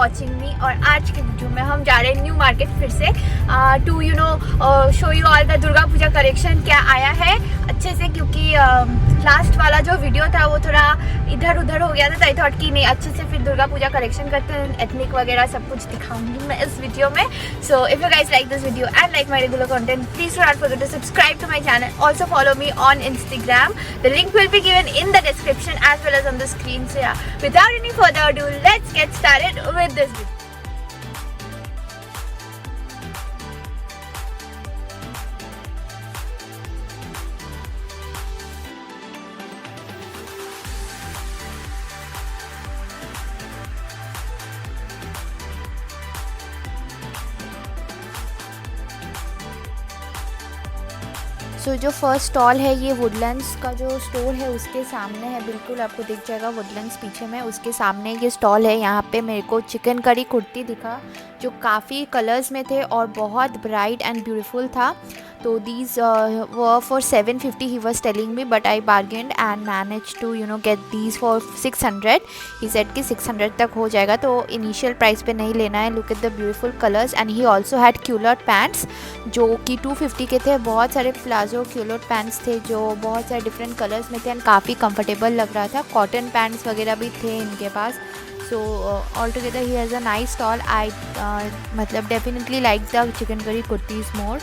Watching मी। और आज के वीडियो में हम जा रहे हैं न्यू मार्केट फिर से to show you all the Durga Puja collection क्या आया है अच्छे से, क्योंकि लास्ट वाला जो वीडियो था वो थोड़ा इधर उधर हो गया था, तो आई थॉट कि नहीं अच्छे से फिर दुर्गा पूजा कलेक्शन करते हैं, एथनिक वगैरह सब कुछ दिखाऊंगी मैं इस वीडियो में। So if you guys like this video and like my regular content, please do not forget to subscribe to my channel, also follow me on Instagram, the link will be given in the description as well as on the screen. So ya without any further ado, let's get started with this video. जो first stall है ये Woodlands का जो store है उसके सामने है, बिल्कुल आपको दिख जाएगा वुडलैंड्स पीछे में, उसके सामने ये स्टॉल है। यहाँ पे मेरे को चिकन करी कुर्ती दिखा जो काफ़ी कलर्स में थे और बहुत ब्राइट एंड ब्यूटीफुल था। तो these were for 750 he was telling me, but I bargained and manage to get these for 600। He said कि 600 तक हो जाएगा, तो इनिशियल प्राइस पे नहीं लेना है। Look at the beautiful colours and he also had culotte pants जो कि 250 के थे। बहुत सारे प्लाजो क्यूलॉट पैंट्स थे जो बहुत सारे डिफरेंट कलर्स में थे एंड काफ़ी कंफर्टेबल लग रहा था। कॉटन पैंट्स वगैरह भी थे इनके पास। So all together he has a nice stall. I मतलब definitely like the chikankari kurtis more.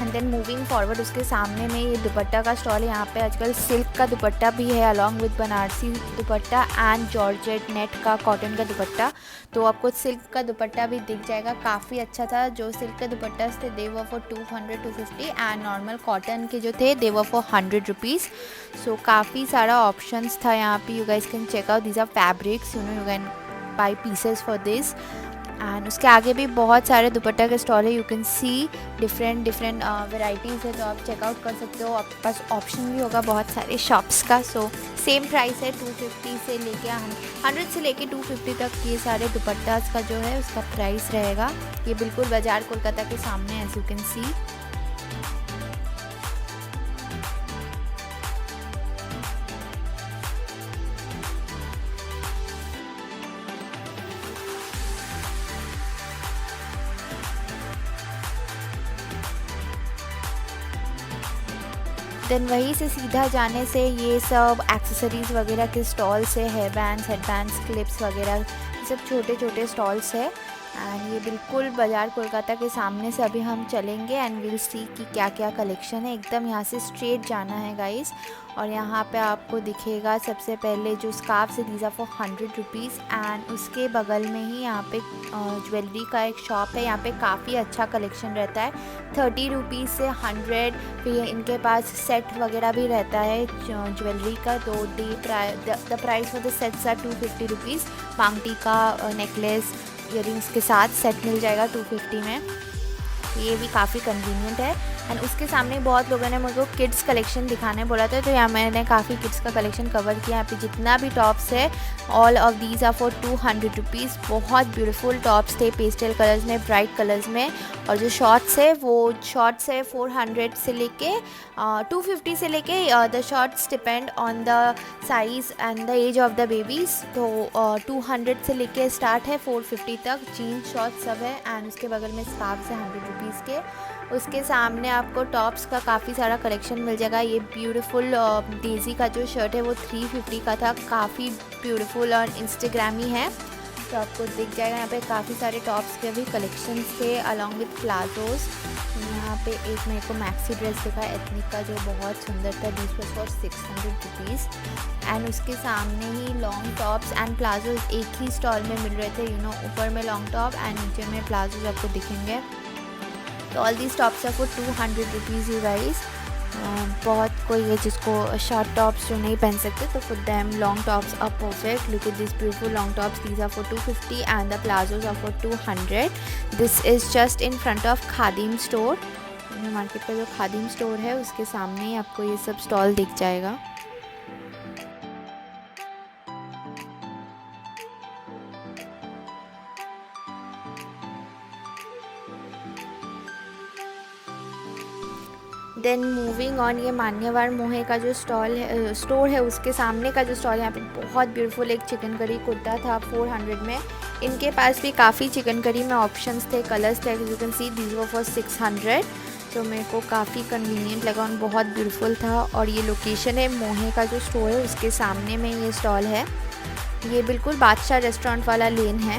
And then moving forward उसके सामने में ये दुपट्टा का स्टॉल है। यहाँ पे आजकल सिल्क का दुपट्टा भी है along with Banarasi dupatta and georgette net का कॉटन का दुपट्टा। तो आपको सिल्क का दुपट्टा भी दिख जाएगा, काफ़ी अच्छा था। जो सिल्क के दुपट्टा थे दे वर फॉर 200-250 एंड नॉर्मल कॉटन के जो थे दे वर फॉर 100 रुपीज़। सो काफ़ी सारा ऑप्शंस था यहाँ पे। You guys can check out, these are fabrics, you can buy pieces for this. And उसके आगे भी बहुत सारे दुपट्टा के स्टॉल है। You can see different varieties है, तो आप चेकआउट कर सकते हो। आपके पास ऑप्शन भी होगा बहुत सारे शॉप्स का। सो सेम प्राइस है, 250 से लेके 100 से लेके 250 तक ये सारे दुपट्टास का जो है उसका प्राइस रहेगा। ये बिल्कुल बाजार कोलकाता के सामने as you can see. Then वहीं से सीधा जाने से ये सब एक्सेसरीज़ वगैरह के स्टॉल्स है, हेयर बैंड्स, क्लिप्स वगैरह, ये सब छोटे छोटे स्टॉल्स है। एंड ये बिल्कुल बाजार कोलकाता के सामने से अभी हम चलेंगे एंड विल सी कि क्या क्या कलेक्शन है। एकदम यहाँ से स्ट्रेट जाना है गाइस। और यहाँ पे आपको दिखेगा सबसे पहले जो स्कार्फ है, these are for 100 rupees. And उसके बगल में ही यहाँ पे ज्वेलरी का एक शॉप है। यहाँ पे काफ़ी अच्छा कलेक्शन रहता है, 30 रुपीज़ से 100। फिर इनके पास सेट वगैरह भी रहता है ज्वेलरी का। तो the price for the sets are 250 rupees. मांगटी का नेकलेस इयरिंग्स के साथ सेट मिल जाएगा 250 में। ये भी काफ़ी कन्वीनियंट है। एंड उसके सामने बहुत लोगों ने मुझे किड्स कलेक्शन दिखाने बोला था, तो यहाँ मैंने काफ़ी किड्स का कलेक्शन कवर किया। यहाँ पे जितना भी टॉप्स है all of these are for 200 rupees. बहुत ब्यूटीफुल टॉप्स थे पेस्टल कलर्स में, ब्राइट कलर्स में। और जो शॉर्ट्स है वो शॉर्ट्स है 400 से लेके 250 से लेके the shorts depend on the size and the age of the babies. तो 200 से लेके स्टार्ट है 450 तक। जीन्स शॉर्ट्स सब है। एंड उसके बगल में स्कार्फ है 100 रुपीज़ के। उसके सामने आपको टॉप्स का काफ़ी सारा कलेक्शन मिल जाएगा। ये ब्यूटीफुल डेज़ी का जो शर्ट है वो 350 का था, काफ़ी ब्यूटीफुल और इंस्टाग्रामी है, तो आपको दिख जाएगा। यहाँ पे काफ़ी सारे टॉप्स के भी कलेक्शन थे अलॉन्ग विथ प्लाजोज। यहाँ पे एक मेरे को मैक्सी ड्रेस दिखा एथनिक का जो बहुत सुंदर था, this was for 600 rupees. And उसके सामने ही लॉन्ग टॉप्स एंड प्लाजोज एक ही स्टॉल में मिल रहे थे। ऊपर में लॉन्ग टॉप एंड नीचे में प्लाजोज आपको दिखेंगे। तो all these tops are for 200 rupees you guys. बहुत कोई है जिसको शॉर्ट टॉप्स जो नहीं पहन सकते, तो for them long tops are perfect. Look at this beautiful long tops, these are for 250 and the palazzos are for 200। This is just in front of Khadim store. Market का जो खादिम स्टोर है उसके सामने ही आपको ये सब स्टॉल दिख जाएगा। देन मूविंग ऑन, ये मान्यवर मोहे का जो स्टोर है उसके सामने का जो स्टॉल है, यहाँ पे बहुत ब्यूटीफुल एक चिकन करी कुर्ता था 400 में। इनके पास भी काफ़ी चिकन करी में ऑप्शंस थे, कलर्स थे, you can see these were for 600। तो मेरे को काफ़ी कन्वीनियंट लगा और बहुत ब्यूटीफुल था। और ये लोकेशन है मोहे का जो स्टोर है उसके सामने में ये स्टॉल है। ये बिल्कुल बादशाह रेस्टोरेंट वाला लेन है।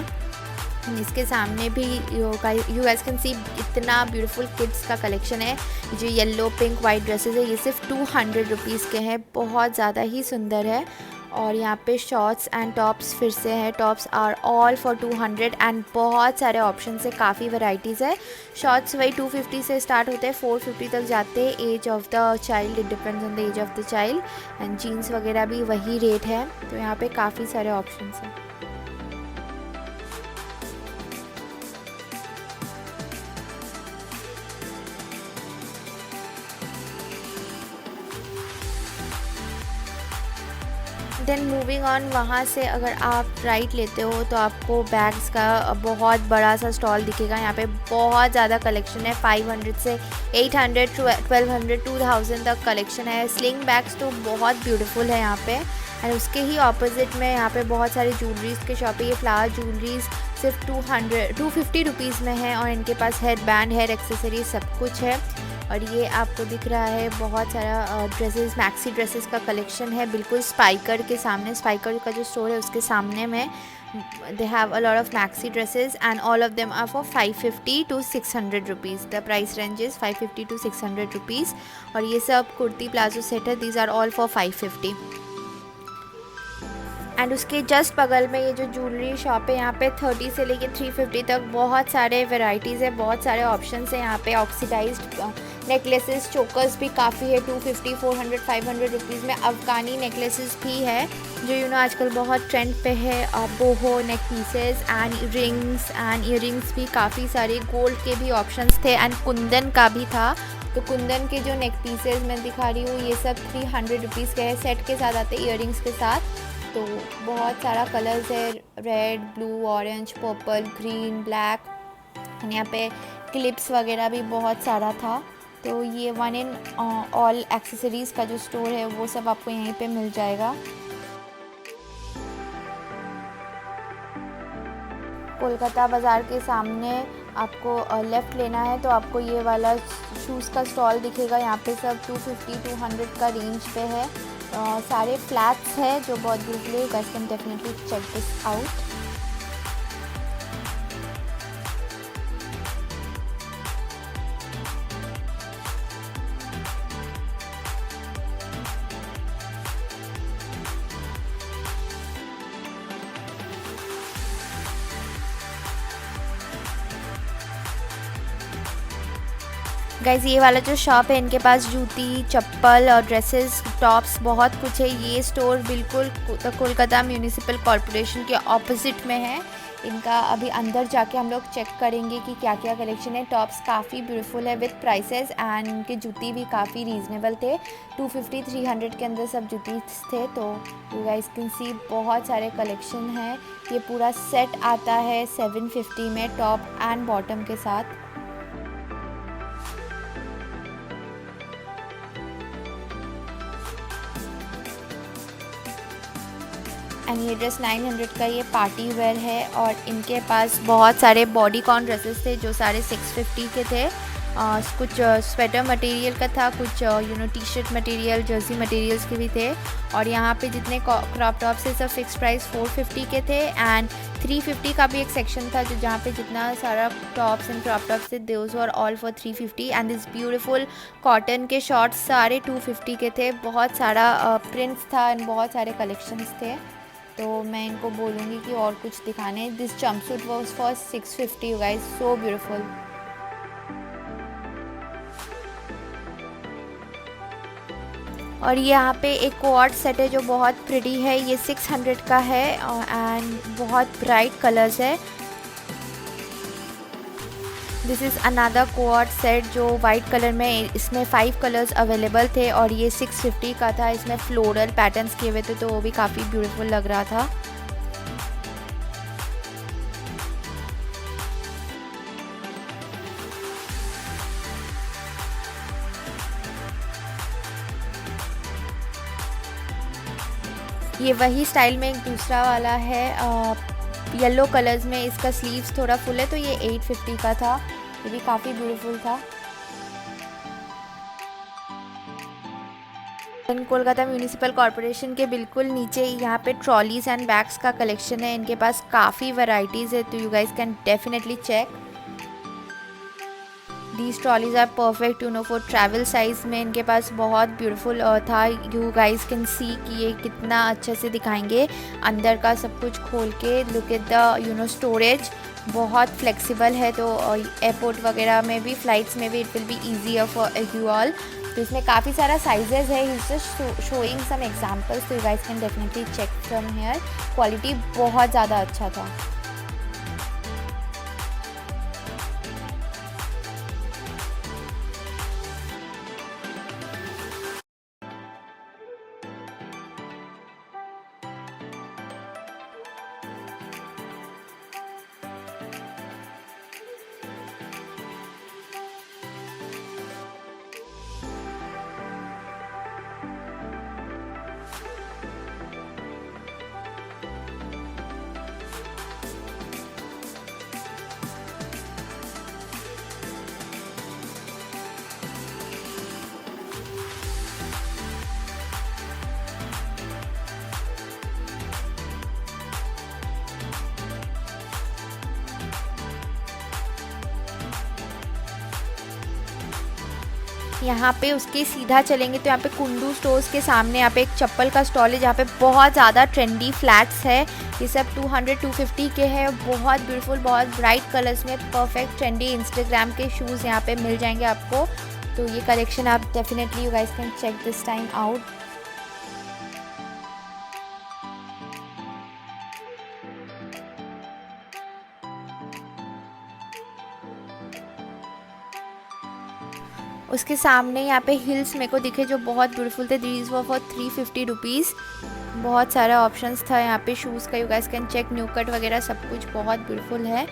इसके सामने भी यू गाइस कैन सी इतना ब्यूटीफुल किड्स का कलेक्शन है। जो येलो पिंक वाइट ड्रेसेस है ये सिर्फ 200 रुपीज़ के हैं, बहुत ज़्यादा ही सुंदर है। और यहाँ पे शॉर्ट्स एंड टॉप्स फिर से है, tops are all for 200 and बहुत सारे ऑप्शन है, काफ़ी वैरायटीज़ है। शॉर्ट्स वही 250 से स्टार्ट होते हैं, 450 तक जाते हैं। Age of the child, it depends on the age of the child. And jeans वगैरह भी वही रेट है। तो यहाँ पे काफ़ी सारे ऑप्शन हैं। देन मूविंग ऑन, वहाँ से अगर आप राइट लेते हो तो आपको बैग्स का बहुत बड़ा सा स्टॉल दिखेगा। यहाँ पे बहुत ज़्यादा कलेक्शन है, 500 से 800, 1200, 2000 तक कलेक्शन है। स्लिंग बैग्स तो बहुत ब्यूटीफुल है यहाँ पे। एंड उसके ही ऑपोजिट में यहाँ पे बहुत सारी ज्वेलरीज़ के शॉप है। ये फ्लावर ज्वेलरीज़ सिर्फ 250 रुपीज़ में है। और इनके पास हेड बैंड, हेयर एक्सेसरीज सब कुछ है। और ये आपको दिख रहा है बहुत सारा ड्रेसेस, मैक्सी ड्रेसेस का कलेक्शन है, बिल्कुल स्पाइकर के सामने। स्पाइकर का जो स्टोर है उसके सामने में they have a lot of maxi dresses and all of them are for 550 to 600 rupees. The price range is 550 to 600 rupees. और ये सब कुर्ती प्लाजो सेट है, these are all for 550। And उसके जस्ट बगल में ये जो ज्वेलरी शॉप है, यहाँ पे 30 से लेके 350 तक बहुत सारे वेराइटीज़ है, बहुत सारे ऑप्शंस हैं। यहाँ पे ऑक्सीडाइज्ड नेकलेसेस, चोकर्स भी काफ़ी है, 250, 400, 500 रुपीज़ में। अफगानी नेकलेसेस भी है जो आजकल बहुत ट्रेंड पे है। Boho neck pieces and rings and earrings भी काफ़ी सारे, गोल्ड के भी ऑप्शंस थे एंड कुंदन का भी था। तो कुंदन के जो नेक पीसेस मैं दिखा रही हूँ ये सब 300 रुपीज़ के है, सेट के साथ आते ईयरिंग्स के साथ। तो बहुत सारा कलर्स है, red, blue, orange, purple, green, black. यहाँ पे क्लिप्स वगैरह भी बहुत सारा था। तो ये वन इन ऑल एक्सेसरीज़ का जो स्टोर है वो सब आपको यहीं पे मिल जाएगा। कोलकाता बाज़ार के सामने आपको लेफ़्ट लेना है तो आपको ये वाला शूज़ का स्टॉल दिखेगा। यहाँ पे सब 250, 200 का रेंज पे है। सारे फ्लैट्स है जो बहुत ब्यूटीफुल है, you guys can definitely check this out. Guys ये वाला जो शॉप है इनके पास जूती, चप्पल और ड्रेसेस, टॉप्स बहुत कुछ है। ये स्टोर बिल्कुल कोलकाता म्यूनिसिपल कॉरपोरेशन के ऑपोजिट में है। इनका अभी अंदर जाके हम लोग चेक करेंगे कि क्या क्या कलेक्शन है। टॉप्स काफ़ी ब्यूटीफुल है विथ प्राइसेस एंड इनके जूती भी काफ़ी रीज़नेबल थे, 250, 300 के अंदर सब जूती थे। तो यू गाइस कैन सी बहुत सारे कलेक्शन है। ये पूरा सेट आता है 750 में, टॉप एंड बॉटम के साथ। एंड ये ड्रेस 900 का ये पार्टी वेयर है। और इनके पास बहुत सारे बॉडीकॉन ड्रेसेस थे जो सारे 650 के थे। कुछ स्वेटर मटेरियल का था, कुछ T shirt material, Jersey materials के भी थे। और यहाँ पे जितने क्रॉप टॉप्स है सब फिक्स प्राइस 450 के थे। एंड 350 का भी एक सेक्शन था जो जहाँ पे जितना सारा टॉप्स एंड क्रॉप टॉप्स थे those were all for 350। And this beautiful cotton के शॉर्ट्स सारे 250 के थे। बहुत सारा प्रिंट्स था एंड बहुत सारे कलेक्शंस थे। तो मैं इनको बोलूँगी कि और कुछ दिखाने। This jumpsuit was for 650 you guys, so beautiful. और यहाँ पे एक कोऑर्ड सेट है जो बहुत प्रिटी है, ये 600 का है एंड बहुत ब्राइट कलर्स है। This is another co-ord set जो वाइट कलर में, इसमें 5 कलर्स अवेलेबल थे और ये 650 का था। इसमें फ्लोरल पैटर्न्स किए हुए थे तो वो भी काफ़ी ब्यूटीफुल लग रहा था। ये वही स्टाइल में एक दूसरा वाला है, येलो कलर्स में, इसका स्लीव्स थोड़ा फुल है, तो ये 850 का था। ये भी काफ़ी ब्यूटीफुल था। कोलकाता म्यूनिसिपल कॉरपोरेशन के बिल्कुल नीचे यहाँ पे ट्रॉलीज एंड बैग्स का कलेक्शन है। इनके पास काफ़ी वैरायटीज़ है, तो you guys can definitely check. These trolleys are perfect for travel size में। इनके पास बहुत ब्यूटीफुल था। यू गाइस कैन सी कि ये कितना अच्छे से दिखाएंगे अंदर का सब कुछ खोल के। लुक एट द स्टोरेज, बहुत फ्लेक्सिबल है, तो एयरपोर्ट वगैरह में भी, फ्लाइट्स में भी it will be easier for you all. तो इसमें काफ़ी सारा साइजेस है। He is just showing some examples, तो you guys can definitely check from here. Quality बहुत ज़्यादा अच्छा था। यहाँ पे उसके सीधा चलेंगे तो यहाँ पे कुंडू स्टोर्स के सामने यहाँ पे एक चप्पल का स्टॉल है, जहाँ पे बहुत ज़्यादा ट्रेंडी फ्लैट्स है। ये सब 200-250 के हैं। बहुत ब्यूटीफुल, बहुत ब्राइट कलर्स में परफेक्ट ट्रेंडी इंस्टाग्राम के शूज़ यहाँ पे मिल जाएंगे आपको। तो ये कलेक्शन आप definitely you guys can check this time out. उसके सामने यहाँ पे हिल्स मेरे को दिखे जो बहुत ब्यूटीफुल थे। These were for 350 rupees. बहुत सारा ऑप्शंस था यहाँ पे शूज़ का। You guys can check, new cut वगैरह सब कुछ बहुत ब्यूटीफुल है।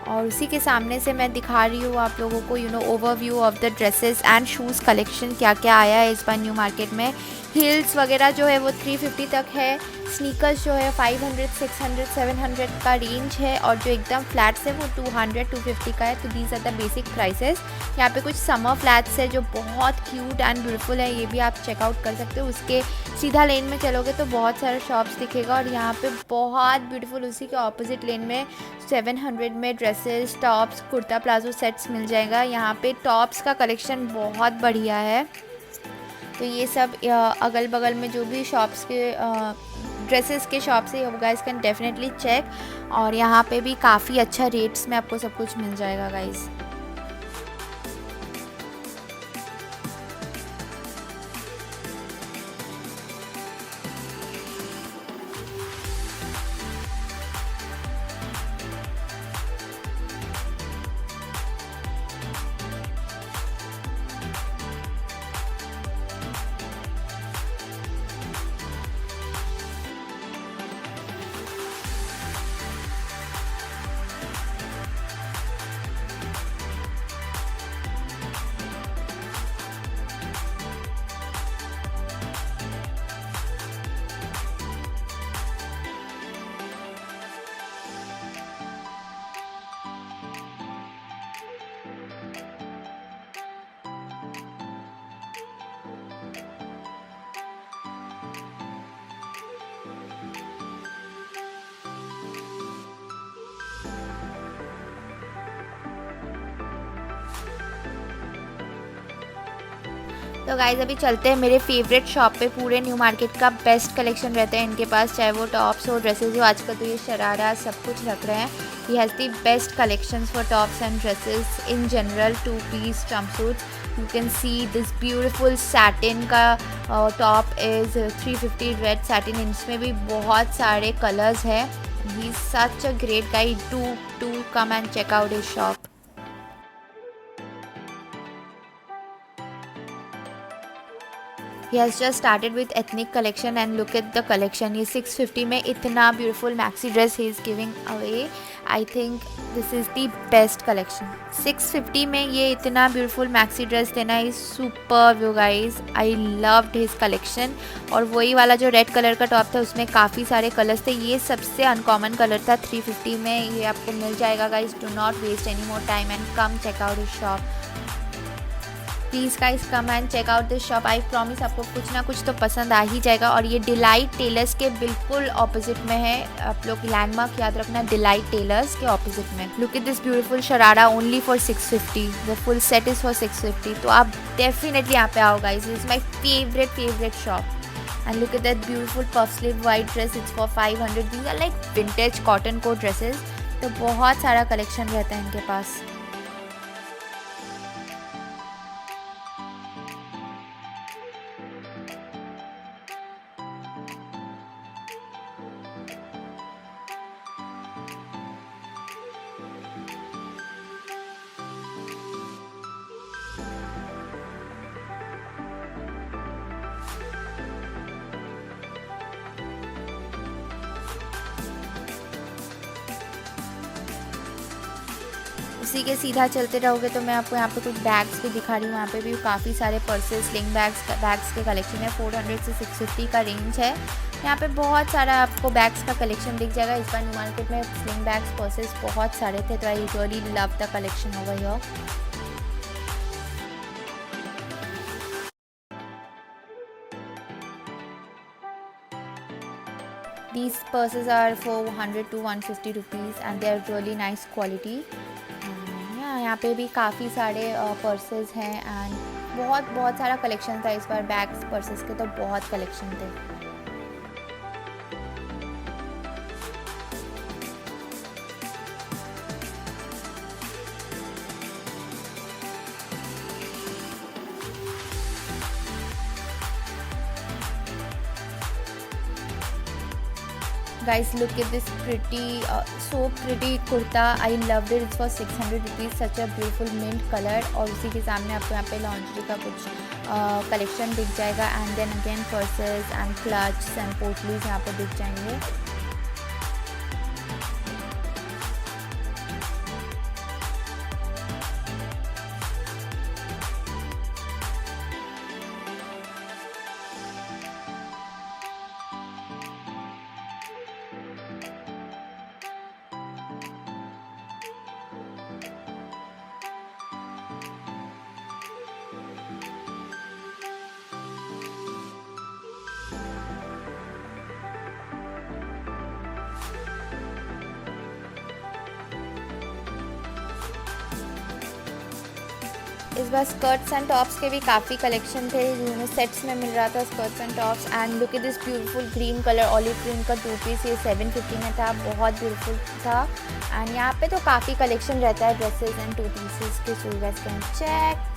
और उसी के सामने से मैं दिखा रही हूँ आप लोगों को overview of the dresses and shoes collection, क्या क्या आया है इस बार न्यू मार्केट में। हील्स वगैरह जो है वो 350 तक है। स्नीकर्स जो है 500, 600, 700 का रेंज है। और जो एकदम फ्लैट्स है वो 200, 250 का है। तो these are the basic prices. यहाँ पे कुछ समर फ्लैट्स है जो बहुत क्यूट एंड ब्यूटीफुल है, ये भी आप चेकआउट कर सकते हो। उसके सीधा लेन में चलोगे तो बहुत सारे शॉप्स दिखेगा। और यहाँ पे बहुत ब्यूटीफुल उसी के ऑपोजिट लेन में 700 में dresses, tops, kurta palazzo sets मिल जाएगा। यहाँ पे टॉप्स का कलेक्शन बहुत बढ़िया है। तो ये सब अगल बगल में जो भी शॉप्स के ड्रेसेस के शॉप्स है, you guys can definitely check. और यहाँ पे भी काफ़ी अच्छा रेट्स में आपको सब कुछ मिल जाएगा गाइस। तो गाइज अभी चलते हैं मेरे फेवरेट शॉप पे। पूरे न्यू मार्केट का बेस्ट कलेक्शन रहता है इनके पास, चाहे वो टॉप्स हो, ड्रेसेस हो। आजकल तो ये शरारा सब कुछ रख रहे हैं। He has the best collections for tops and dresses in general. 2 piece jumpsuit. You can see this beautiful satin का टॉप इज़ 350 रेड सैटिन। इसमें भी बहुत सारे कलर्स हैं। He is such a great guy. To come and check out his shop. He has just started with ethnic collection and look at the collection. ये 650 में इतना beautiful maxi dress he is giving away. I think this is the best collection. 650 में ये इतना beautiful maxi dress देना is super you guys. I loved his collection. और वही वाला जो रेड कलर का टॉप था उसमें काफ़ी सारे कलर्स थे, ये सबसे अनकॉमन कलर था। 350 में ये आपको मिल जाएगा guys. Do not waste any more time and come check out this shop. Please guys come and check out this shop. I promise आपको कुछ ना कुछ तो पसंद आ ही जाएगा। और ये डिलाइट टेलर्स के बिल्कुल ऑपोजिट में है। आप लोग लैंडमार्क याद रखना, डिलाइट टेलर्स के ऑपोजिट में। Look at this beautiful sharara only for 650। The full set is for 650। तो आप डेफिनेटली यहाँ पे आओ guys. This is my favourite shop. And look at that beautiful puff sleeve white dress. It's for 500. These are like vintage cotton coat dresses. तो बहुत सारा collection रहता है इनके पास। उसी के सीधा चलते रहोगे तो मैं आपको यहाँ पे कुछ बैग्स भी दिखा रही हूँ। यहाँ पे भी काफ़ी सारे पर्सेस, स्लिंग बैग्स के कलेक्शन है। 400 से 650 का रेंज है। यहाँ पे बहुत सारा आपको बैग्स का कलेक्शन दिख जाएगा। इस बार न्यू मार्केट में स्लिंग बैग्स पर्सेस बहुत सारे थे, तो I really love the collection over here. These purses are for 100 to 150 rupees and they are really nice quality. यहाँ पे भी काफ़ी सारे पर्सेस हैं एंड बहुत सारा कलेक्शन था इस बार बैग्स पर्सेस के, तो बहुत कलेक्शन थे। Guys, look at this pretty, so pretty kurta. I loved it. It's for 600 rupees. Such a beautiful mint color. और उसी के सामने आपको यहाँ पे लॉन्ड्री का कुछ कलेक्शन दिख जाएगा and then again purses and clutch and potlis यहाँ पे दिख जाएंगे। इस बार स्कर्ट्स एंड टॉप्स के भी काफ़ी कलेक्शन थे, जिन्होंने सेट्स में मिल रहा था skirts and tops. And look at this beautiful green colour olive green का 2 पीस, ये 750 में था, बहुत ब्यूटीफुल था। एंड यहाँ पे तो काफ़ी कलेक्शन रहता है ड्रेसेस एंड 2 पीसेस के, so you guys can check.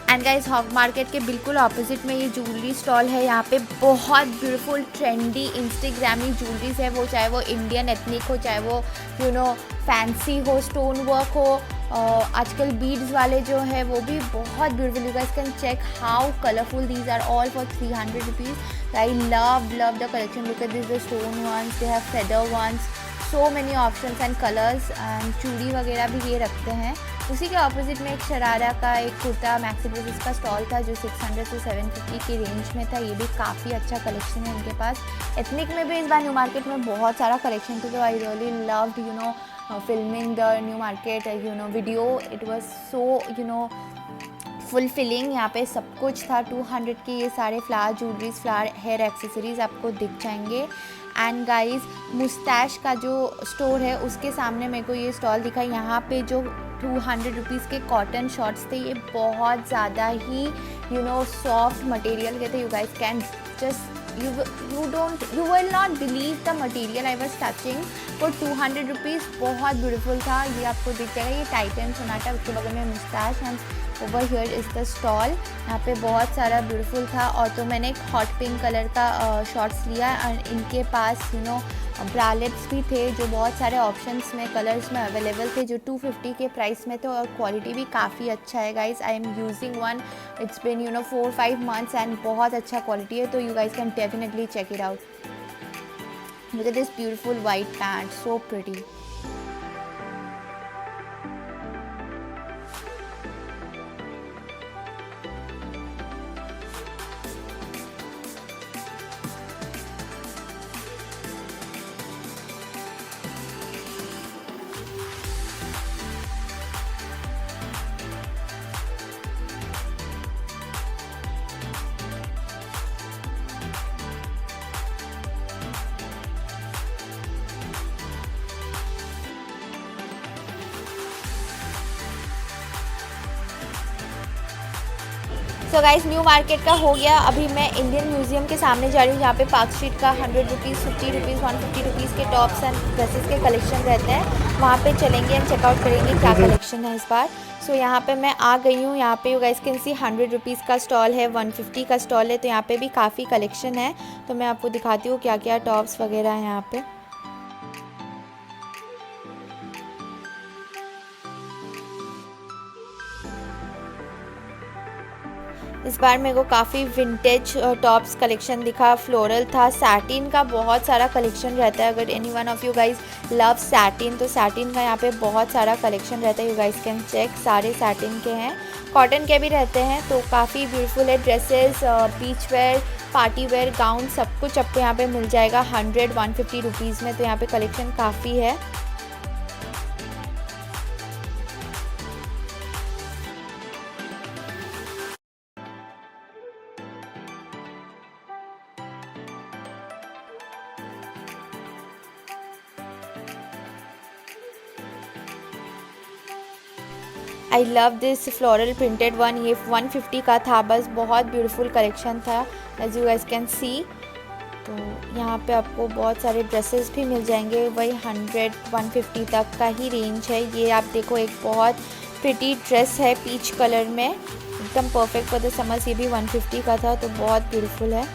And guys Hogg market के बिल्कुल ऑपोजिट में ये ज्वेलरी स्टॉल है। यहाँ पे बहुत ब्यूटीफुल ट्रेंडी इंस्टाग्रामी ज्वेलरीज है, वो चाहे वो इंडियन एथनिक हो, चाहे वो यू नो फैंसी हो, स्टोन वर्क हो, आजकल बीड्स वाले जो है वो भी बहुत beautiful. You guys can check how colourful these are all for 300 rupees. I love the collection. Look at this the stone ones, they have feather ones, so many options and colours and चूड़ी वगैरह भी ये रखते हैं। उसी के opposite में एक शरारा का एक कुर्ता मैक्सी ड्रेसेस का स्टॉल था जो 600 से 750 की रेंज में था। ये भी काफ़ी अच्छा कलेक्शन है इनके पास। एथनिक में भी इस बार न्यू मार्केट में बहुत सारा कलेक्शन था, तो I really loved you know filming the new market you know video. It was so you know fulfilling. यहाँ पे सब कुछ था। 200 के ये सारे flower jewelleries, flower hair accessories आपको दिख जाएंगे। एंड गाइस मुस्टैश का जो स्टोर है उसके सामने मेरे को ये स्टॉल दिखा। यहाँ पे जो 200 रुपीज़ के कॉटन शॉर्ट्स थे, ये बहुत ज़्यादा ही सॉफ्ट मटेरियल के थे. You guys can just you will not believe the material I was touching for 200 rupees. बहुत ब्यूटीफुल था. ये आपको दिख जाएगा, ये टाइटन सोनाटा, उसके बगल में Moustache and over here is the stall. यहाँ पे बहुत सारा ब्यूटीफुल था. और तो मैंने एक हॉट पिंक कलर का शॉर्ट्स लिया. और इनके पास ब्रालेट्स भी थे जो बहुत सारे ऑप्शंस में कलर्स में अवेलेबल थे, जो 250 के प्राइस में थे. और क्वालिटी भी काफ़ी अच्छा है guys. I am using one. It's been 4-5 months and बहुत अच्छा क्वालिटी है. तो you guys can definitely check it out. Look at this beautiful white pant, so pretty. So guys new market का हो गया. अभी मैं इंडियन म्यूजियम के सामने जा रही हूँ, जहाँ पे पार्क स्ट्रीट का 100 रुपीज़, 50 रुपीज़, 150 रुपीज़ के टॉप्स एंड ड्रेसेस के कलेक्शन रहते हैं. वहाँ पे चलेंगे एंड चेकआउट करेंगे क्या कलेक्शन है इस बार. सो यहाँ पे मैं आ गई हूँ. यहाँ पे you guys can C 100 rupees का स्टॉल है, 150 का स्टॉल है. तो यहाँ पे भी काफ़ी कलेक्शन है. तो मैं आपको दिखाती हूँ क्या क्या टॉप्स वगैरह हैं यहाँ पे. इस बार मेरे को काफ़ी विंटेज टॉप्स कलेक्शन दिखा. फ्लोरल था, सैटिन का बहुत सारा कलेक्शन रहता है. अगर any one of you guys love satin, तो सैटिन का यहाँ पे बहुत सारा कलेक्शन रहता है. You guys can check. सारे सैटिन के हैं, कॉटन के भी रहते हैं. तो काफ़ी ब्यूटीफुल है. Dresses, beach wear, party wear, gown, सब कुछ आपको यहाँ पे मिल जाएगा 100-150 रुपीज़ में. तो यहाँ पे कलेक्शन काफ़ी है. I love this floral printed one. ये 150 का था बस. बहुत ब्यूटीफुल कलेक्शन था as you guys can see. तो यहाँ पे आपको बहुत सारे ड्रेसेस भी मिल जाएंगे. वही 100-150 तक का ही रेंज है. ये आप देखो, एक बहुत प्रिटी ड्रेस है पीच कलर में, एकदम परफेक्ट फॉर द समर्स. ये भी 150 का था. तो बहुत ब्यूटीफुल है.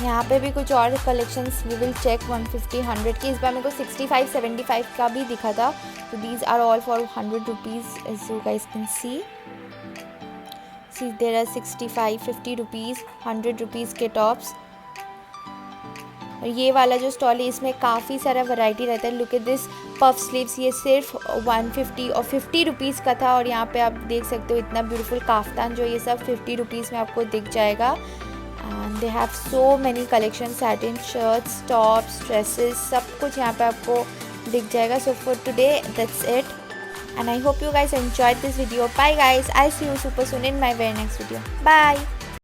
यहाँ पे भी कुछ और कलेक्शंस वी विल चेक. 150-100 की. इस बार मेरे को 65-75 का भी दिखा था. तो these are all for 100 rupees as you guys can see. There are 65-50 rupees, 100 rupees के टॉप्स. और ये वाला जो स्टॉल है इसमें काफ़ी सारा वैरायटी रहता है. Look at this puff sleeves. ये सिर्फ 150 और 50 रुपीज़ का था. और यहाँ पे आप देख सकते हो इतना ब्यूटीफुल काफ्तान, जो ये सब 50 रुपीज़ में आपको दिख जाएगा. And they have so many collection. Satin shirts, tops, dresses, सब कुछ यहाँ पे आपको दिख जाएगा. So for today that's it and I hope you guys enjoyed this video. Bye guys, I'll see you super soon in my very next video. Bye.